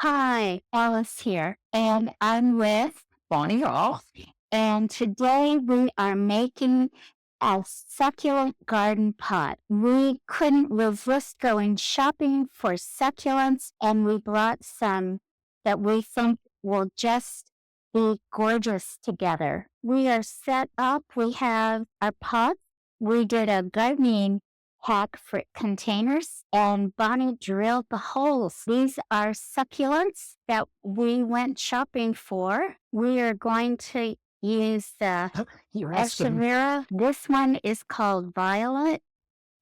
Hi, Alice here, and I'm with Bonnie Ross. And today we are making a succulent garden pot. We couldn't resist going shopping for succulents, and we brought some that we think will just be gorgeous together. We are set up. We have our pots. We did a gardening hack for containers, and Bonnie drilled the holes. These are succulents that we went shopping for. We are going to use the You're asking. eschevera. This one is called violet,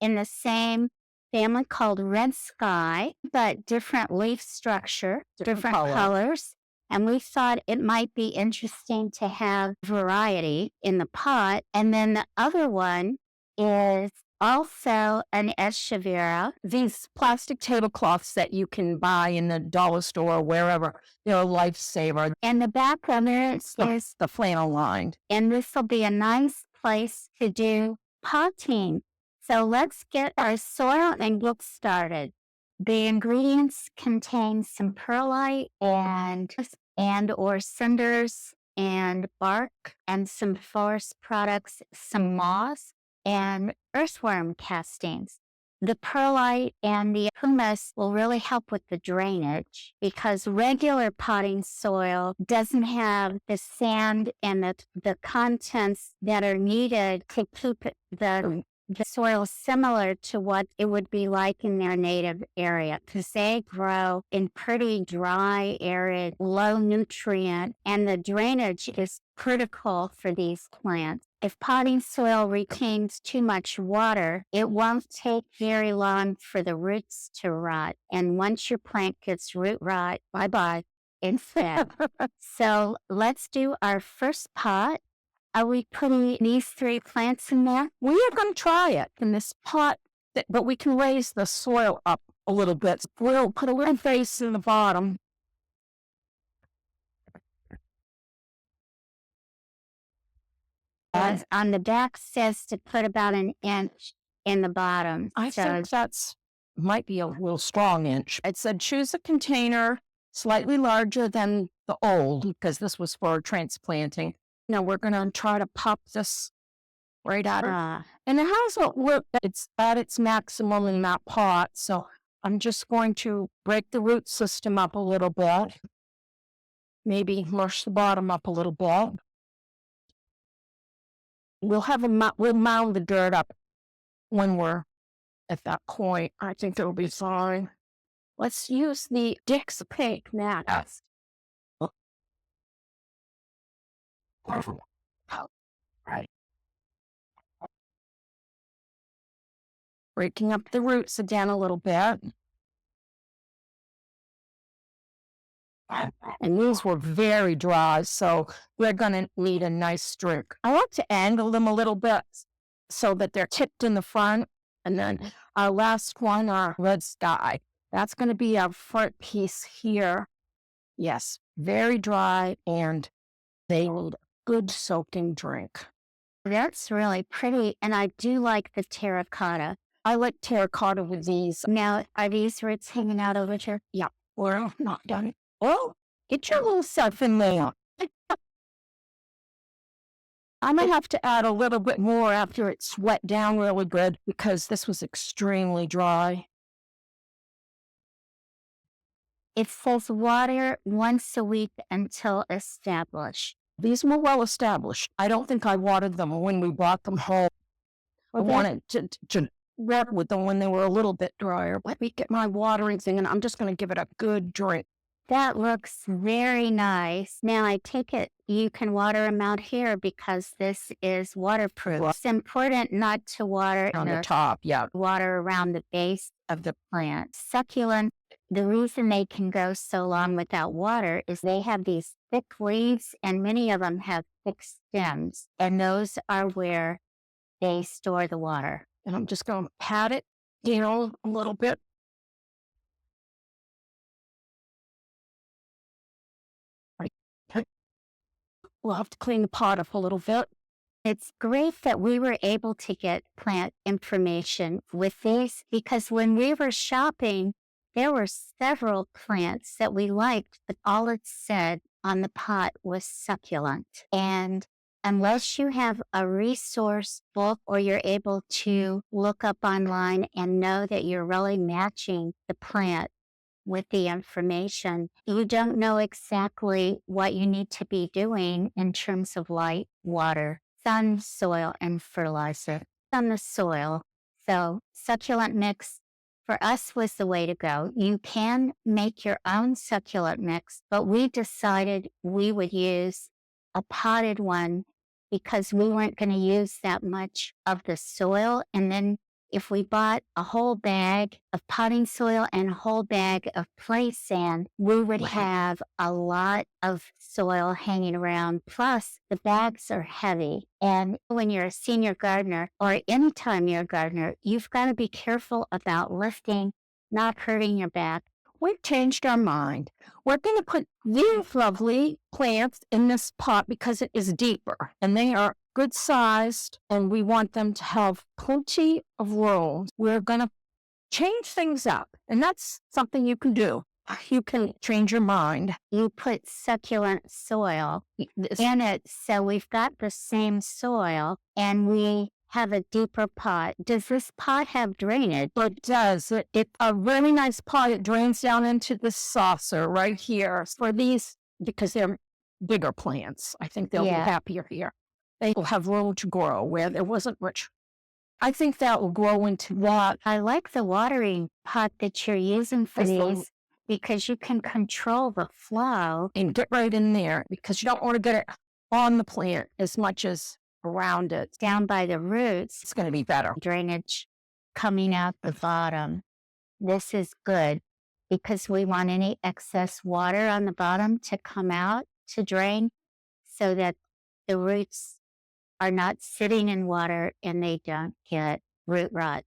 in the same family called red sky, but different leaf structure, different colors. And we thought it might be interesting to have variety in the pot. And then the other one is also an eschevera. These plastic tablecloths that you can buy in the dollar store or wherever, they're a lifesaver. And the back of it is, The flannel lined. and this will be a nice place to do potting. So let's get our soil and get started. The ingredients contain some perlite and or cinders and bark and some forest products, some moss and earthworm castings. The perlite and the humus will really help with the drainage because regular potting soil doesn't have the sand and the contents that are needed to keep the soil similar to what it would be like in their native area because they grow in pretty dry, arid, low nutrient, and the drainage is critical for these plants. If potting soil retains too much water, it won't take very long for the roots to rot. And once your plant gets root rot, bye-bye, it's dead. So let's do our first pot. Are we putting these three plants in there? We are going to try it in this pot, but we can raise the soil up a little bit. We'll put a little vase in the bottom. On the back says to put about an inch in the bottom. I think that's might be a little strong inch. It said choose a container slightly larger than the old because this was for transplanting. Now we're going to try to pop this right out of and it hasn't worked. It's at its maximum in that pot. So I'm just going to break the root system up a little bit. Maybe mush the bottom up a little bit. We'll mound the dirt up when we're at that point. I think it'll be fine. Let's use the Dix Pink next. Right. Breaking up the roots again a little bit. And these were very dry, so we're going to need a nice streak. I like to angle them a little bit so that they're tipped in the front. And then our last one, our red sky. That's going to be our front piece here. Yes, very dry, and they need a good soaking drink. That's really pretty, and I do like the terracotta. I like terracotta with these. Now, are these roots hanging out over here? Yeah, we're not done. Well, get your little self in there. I might have to add a little bit more after it's wet down really good because this was extremely dry. It says water once a week until established. These were well established. I don't think I watered them when we brought them home. I wanted to work with them when they were a little bit drier. Let me get my watering thing, and I'm just going to give it a good drink. That looks very nice. Now, I take it you can water them out here because this is waterproof. It's important not to water on the top, water around the base of the plant. Succulent, the reason they can go so long without water is they have these thick leaves, and many of them have thick stems, and those are where they store the water. And I'm just going to pat it, a little bit. We'll have to clean the pot up a little bit. It's great that we were able to get plant information with these because when we were shopping, There were several plants that we liked, but all it said on the pot was succulent. And unless you have a resource book or you're able to look up online and know that you're really matching the plant with the information, you don't know exactly what you need to be doing in terms of light, water, sun, soil, and fertilizer on the soil. So succulent mix for us was the way to go. You can make your own succulent mix, but we decided we would use a potted one because we weren't going to use that much of the soil. And then if we bought a whole bag of potting soil and a whole bag of play sand, we would have a lot of soil hanging around. Plus, the bags are heavy. And when you're a senior gardener or anytime you're a gardener, you've got to be careful about lifting, not hurting your back. We've changed our mind. We're going to put these lovely plants in this pot because it is deeper and they are good sized and we want them to have plenty of room. We're going to change things up, and that's something you can do. You can change your mind. You put succulent soil in it, so we've got the same soil and we have a deeper pot. Does this pot have drainage? It does. It's a really nice pot. It drains down into the saucer right here. For these, because they're bigger plants, I think they'll be happier here. They will have room to grow where there wasn't much. I think that will grow into that. I like the watering pot that you're using for these because you can control the flow. And get right in there because you don't want to get it on the plant as much as around it. Down by the roots, it's going to be better. Drainage coming out the bottom. This is good because we want any excess water on the bottom to come out to drain so that the roots are not sitting in water and they don't get root rot.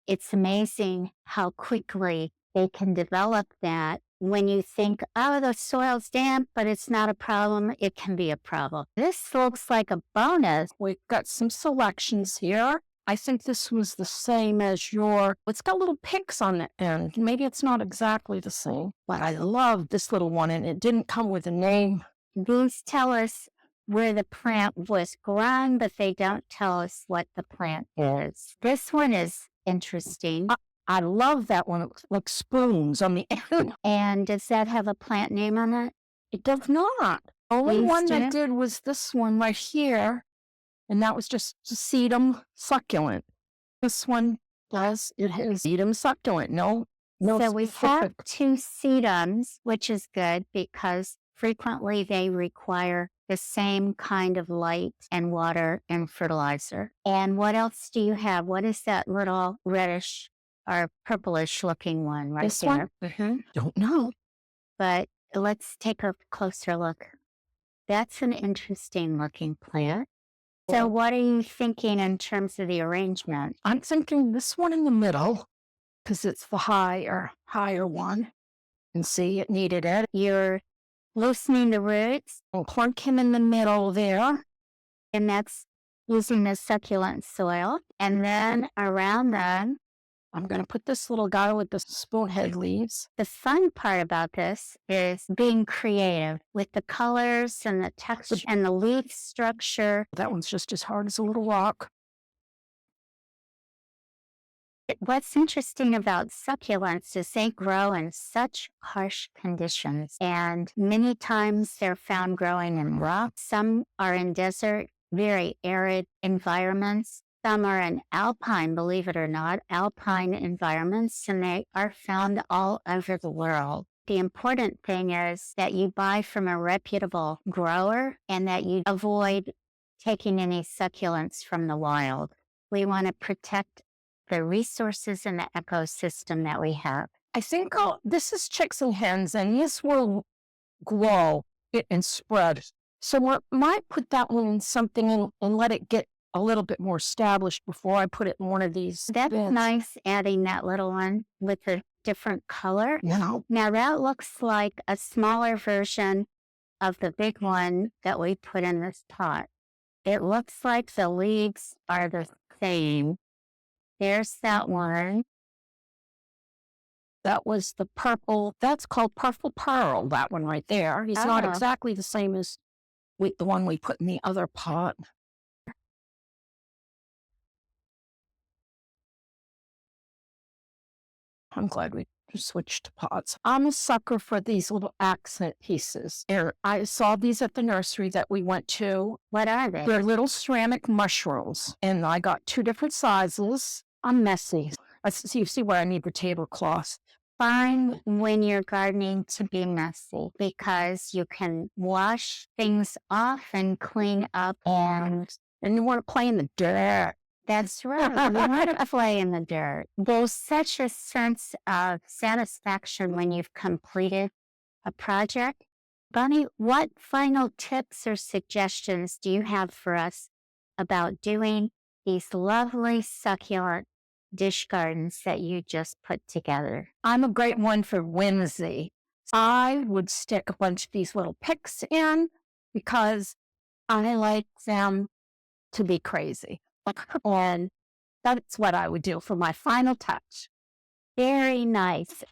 It's amazing how quickly they can develop that. When you think, oh, the soil's damp, but it's not a problem, it can be a problem. This looks like a bonus. We've got some selections here. I think this was the same as your, it's got little picks on the end. Maybe it's not exactly the same, but I love this little one, and it didn't come with a name. These tell us where the plant was grown, but they don't tell us what the plant is. This one is interesting. I love that one. It looks like spoons on the end. And does that have a plant name on it? It does not. Only one that did was this one right here, and that was just sedum succulent. This one does. It has sedum succulent. No. So we have two sedums, which is good because frequently they require the same kind of light and water and fertilizer. And what else do you have? What is that little reddish or purplish looking one right this there? One? Don't know. But let's take a closer look. That's an interesting looking plant. So what are you thinking in terms of the arrangement? I'm thinking this one in the middle because it's the higher one. And see, it needed it. You're loosening the roots. I'll plunk him in the middle there. And that's using the succulent soil. And then around them, I'm going to put this little guy with the spoonhead leaves. The fun part about this is being creative with the colors and the texture and the leaf structure. That one's just as hard as a little rock. What's interesting about succulents is they grow in such harsh conditions, and many times they're found growing in rock. Some are in desert, very arid environments. Some are in alpine, believe it or not, alpine environments, and they are found all over the world. The important thing is that you buy from a reputable grower and that you avoid taking any succulents from the wild. We want to protect the resources and the ecosystem that we have. I think this is chicks and hens, and this will grow and spread. So I might put that one in something and let it get a little bit more established before I put it in one of these. That's nice, adding that little one with a different color. Yeah. Now that looks like a smaller version of the big one that we put in this pot. It looks like the leaves are the same. There's that one. That was the purple. That's called purple pearl, that one right there. He's not Oh. exactly the same as the one we put in the other pot. I'm glad we switched to pots. I'm a sucker for these little accent pieces. I saw these at the nursery that we went to. What are they? They're little ceramic mushrooms, and I got 2 different sizes. I'm messy. You see where I need the tablecloth. Fine when you're gardening to be messy because you can wash things off and clean up, and you want to play in the dirt. that's right. You want to play in the dirt. There's such a sense of satisfaction when you've completed a project. Bunny, what final tips or suggestions do you have for us about doing these lovely succulent dish gardens that you just put together? I'm a great one for whimsy. I would stick a bunch of these little picks in because I like them to be crazy. And that's what I would do for my final touch. Very nice.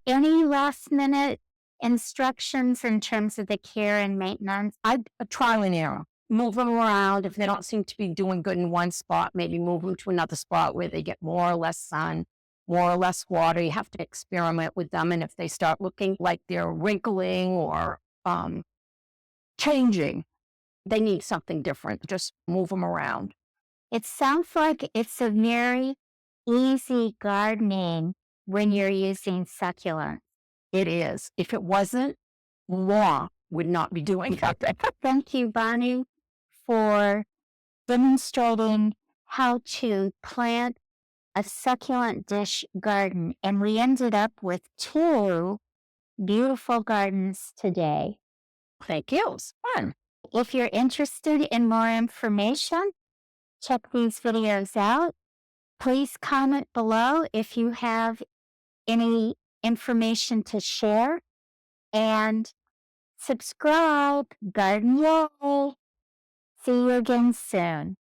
Any last minute instructions in terms of the care and maintenance? I'd trial and error. Move them around. If they don't seem to be doing good in one spot, maybe move them to another spot where they get more or less sun, more or less water. You have to experiment with them. And if they start looking like they're wrinkling or changing, they need something different. Just move them around. It sounds like it's a very easy gardening when you're using succulents. It is. If it wasn't, law would not be doing that. Thank you, Bonnie, for demonstrating how to plant a succulent dish garden. And we ended up with 2 beautiful gardens today. Thank you. It was fun. If you're interested in more information, check these videos out. Please comment below if you have any information to share, and subscribe. Garden Yay! See you again soon.